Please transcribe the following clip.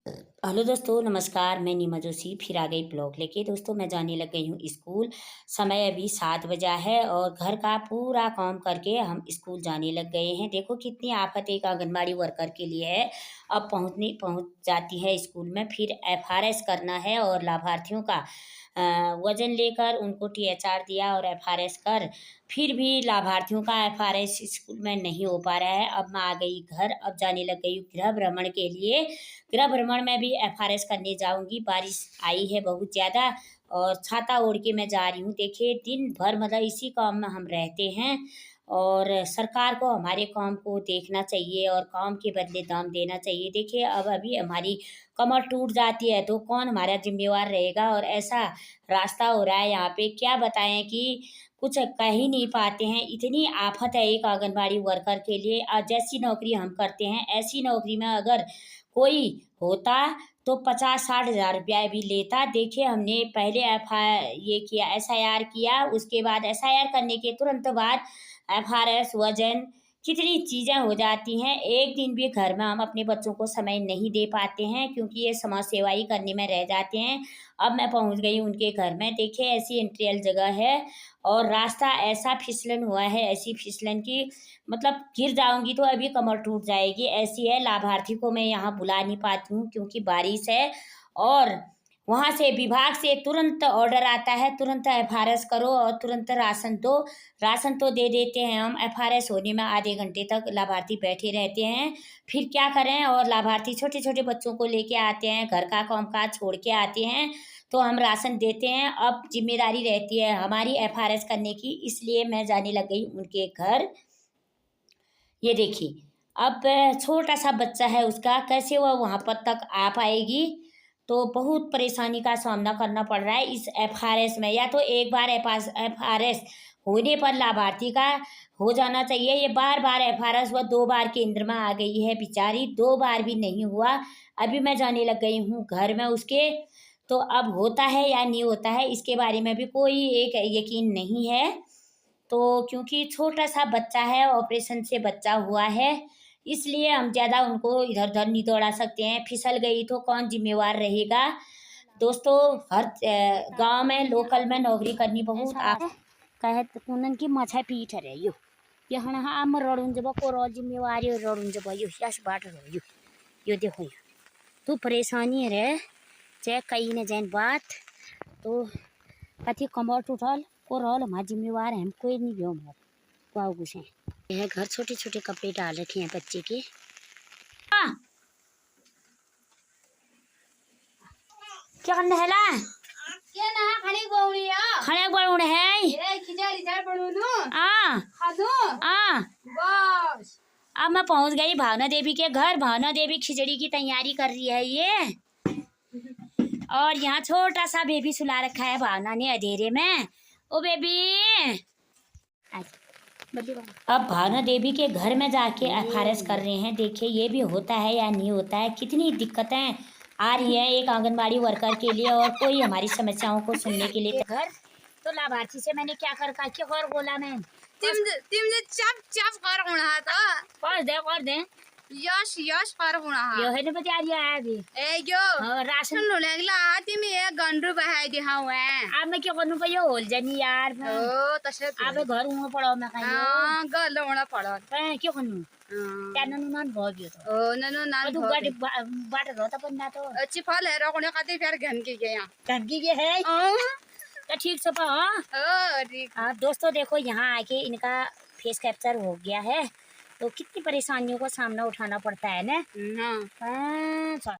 Hello दोस्तों, नमस्कार। मैं नीमा जोशी फिर आ गई ब्लॉग लेके। दोस्तों, मैं जाने लग गई हूँ स्कूल। समय अभी 7 बजा है और घर का पूरा काम करके हम स्कूल जाने लग गए हैं। देखो कितनी आफत एक आंगनबाड़ी वर्कर के लिए है। अब पहुँच जाती है स्कूल में, फिर एफआरएस करना है और लाभार्थियों का वजन लेकर उनको टीएचआर दिया और एफआरएस कर, फिर भी लाभार्थियों का एफआरएस स्कूल में नहीं हो पा रहा है। अब मैं आ गई घर, अब जाने लग गई हूँ गृह भ्रमण के लिए। गृह भ्रमण में भी एफआरएस करने जाऊंगी। बारिश आई है बहुत ज़्यादा और छाता ओढ़ के मैं जा रही हूँ। देखिए दिन भर मतलब इसी काम में हम रहते हैं और सरकार को हमारे काम को देखना चाहिए और काम के बदले दाम देना चाहिए। देखिए अब अभी हमारी कमर टूट जाती है तो कौन हमारा जिम्मेवार रहेगा। और ऐसा रास्ता हो रहा है यहाँ पे, क्या बताएं कि कुछ कह ही नहीं पाते हैं। इतनी आफत है एक आंगनबाड़ी वर्कर के लिए। जैसी नौकरी हम करते हैं ऐसी नौकरी में अगर कोई होता तो 50-60 हज़ार रुपया भी लेता। देखिए हमने पहले ये किया, एसआईआर किया, उसके बाद एसआईआर करने के तुरंत बाद एफआरएस वजन कितनी चीज़ें हो जाती हैं। एक दिन भी घर में हम अपने बच्चों को समय नहीं दे पाते हैं क्योंकि ये समाज सेवा ही करने में रह जाते हैं। अब मैं पहुंच गई उनके घर में। देखिए ऐसी इंटीरियल जगह है और रास्ता ऐसा फिसलन हुआ है, ऐसी फिसलन की मतलब गिर जाऊंगी तो अभी कमर टूट जाएगी, ऐसी है। लाभार्थी को मैं यहाँ बुला नहीं पाती हूँ क्योंकि बारिश है और वहाँ से विभाग से तुरंत ऑर्डर आता है, तुरंत एफआरएस करो और तुरंत राशन दो। राशन तो दे देते हैं हम, एफआरएस होने में आधे घंटे तक लाभार्थी बैठे रहते हैं। फिर क्या करें। और लाभार्थी छोटे छोटे बच्चों को लेके आते हैं, घर का कामकाज छोड़ के आते हैं तो हम राशन देते हैं। अब जिम्मेदारी रहती है हमारी एफआरएस करने की, इसलिए मैं जाने लग गई उनके घर। ये देखिए अब छोटा सा बच्चा है उसका, कैसे वह वहाँ पर तक आ पाएगी। तो बहुत परेशानी का सामना करना पड़ रहा है इस एफआरएस में। या तो एक बार एफआरएस होने पर लाभार्थी का हो जाना चाहिए। ये बार बार एफआरएस वह 2 बार केंद्र में आ गई है बेचारी, 2 बार भी नहीं हुआ। अभी मैं जाने लग गई हूँ घर में उसके। तो अब होता है या नहीं होता है इसके बारे में भी कोई एक यकीन नहीं है। तो क्योंकि छोटा सा बच्चा है, ऑपरेशन से बच्चा हुआ है, इसलिए हम ज़्यादा उनको इधर उधर नहीं दौड़ा सकते हैं। फिसल गई तो कौन जिम्मेवार रहेगा। दोस्तों हर गांव में लोकल में नौकरी करनी बहुत कहत कुनन की मछा पीठ रे यो यो हण हम रड़ुन जब को जिम्मेवारी रड़ुन जब यो यस बाट रो यो देखो यो तू परेशानी रे चाहे कहीं न जान बात तो कथी कमर टूटल को रोल हमारा जिम्मेवार है, हम कोई नहीं गयो पाओ कुछ है। यह घर छोटे छोटे कपड़े डाल रखे हैं बच्चे के। हाँ क्या करने है ला क्या ना खड़े बोलिया खड़े बड़ूण है ये खिचड़ी चार बनूनु आ खादो आ बस। अब मैं पहुंच गई भावना देवी के घर। भावना देवी खिचड़ी की तैयारी कर रही है ये। और यहाँ छोटा सा बेबी सुला रखा है भावना ने अंधेरे में। ओ बेबी अब भावना देवी के घर में जाके एफआरएस कर रहे हैं। देखिए ये भी होता है या नहीं होता है, कितनी दिक्कतें आ रही है एक आंगनबाड़ी वर्कर के लिए और कोई हमारी समस्याओं को सुनने के लिए। घर तो लाभार्थी से मैंने क्या कर बोला मैं टीम ने चप चप कर होना था कर दे यश यश कर होना यो है ना बता दिया है अभी ए यो राशन लो लगला टीम ये गंडू बहाई दे हाँ हुए अब मैं क्यों करूँ भैया होल जनी यार ओ तसे अब घर उमा पड़ो मैं कहीं हां गल होना पड़ो क्यों करूँ क्या ननु नान भोग यो तो ओ ननु नान तू गाड़ी बाट रोता पन्ना तो अच्छी फल है रोकने खाते फिर घन के गया धमकी के है तो ठीक से पा। ओ ठीक। दोस्तों देखो यहाँ आके इनका फेस कैप्चर हो गया है तो कितनी परेशानियों का सामना उठाना पड़ता है ना। हाँ